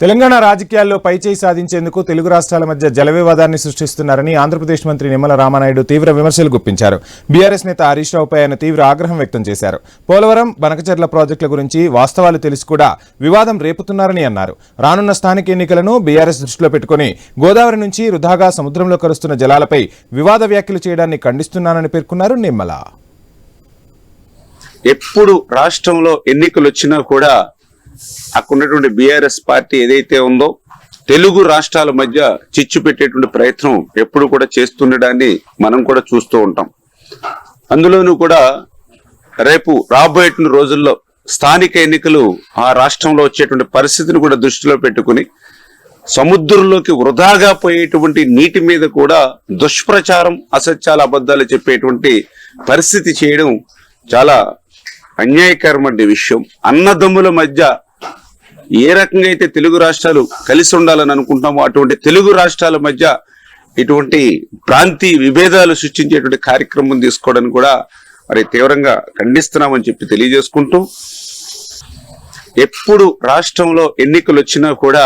తెలంగాణ రాజకీయాల్లో పైచేయి సాధించేందుకు తెలుగు రాష్ట్రాల మధ్య జల వివాదాన్ని సృష్టిస్తున్నారని ఆంధ్రప్రదేశ్ మంత్రి నిమ్మల రామానాయుడు తీవ్ర విమర్శలు గుప్పించారు. బీఆర్ఎస్ నేత హరీష్ రావుపై ఆయన తీవ్ర ఆగ్రహం వ్యక్తం చేశారు. పోలవరం, బనకచెర్ల ప్రాజెక్టుల గురించి వాస్తవాలు తెలిసి కూడా వివాదం రేపుతున్నారని అన్నారు. రానున్న స్థానిక ఎన్నికలను బీఆర్ఎస్ దృష్టిలో పెట్టుకుని గోదావరి నుంచి వృధాగా సముద్రంలో కలుస్తున్న జలాలపై వివాద వ్యాఖ్యలు చేయడాన్ని ఖండిస్తున్నానని పేర్కొన్నారు నిమ్మల. ఎప్పుడు రాష్ట్రంలో ఎన్నికలు వచ్చినా కూడా అక్కడున్నటువంటి బీఆర్ఎస్ పార్టీ ఏదైతే ఉందో తెలుగు రాష్ట్రాల మధ్య చిచ్చు పెట్టేటువంటి ప్రయత్నం ఎప్పుడు కూడా చేస్తుండడాన్ని మనం కూడా చూస్తూ ఉంటాం. అందులోనూ కూడా రేపు రాబోయేటువంటి రోజుల్లో స్థానిక ఎన్నికలు ఆ రాష్ట్రంలో వచ్చేటువంటి పరిస్థితిని కూడా దృష్టిలో పెట్టుకుని సముద్రంలోకి వృధాగా పోయేటువంటి నీటి మీద కూడా దుష్ప్రచారం, అసత్యాల అబద్ధాలు చెప్పేటువంటి పరిస్థితి చేయడం చాలా అన్యాయకరమైన విషయం. అన్నదమ్ముల మధ్య ఏ రకంగా అయితే తెలుగు రాష్ట్రాలు కలిసి ఉండాలని అనుకుంటామో అటువంటి తెలుగు రాష్ట్రాల మధ్య ఇటువంటి ప్రాంతీయ విభేదాలు సృష్టించేటువంటి కార్యక్రమం తీసుకోవడానికి కూడా మరి తీవ్రంగా ఖండిస్తున్నామని చెప్పి తెలియజేసుకుంటూ, ఎప్పుడు రాష్ట్రంలో ఎన్నికలు వచ్చినా కూడా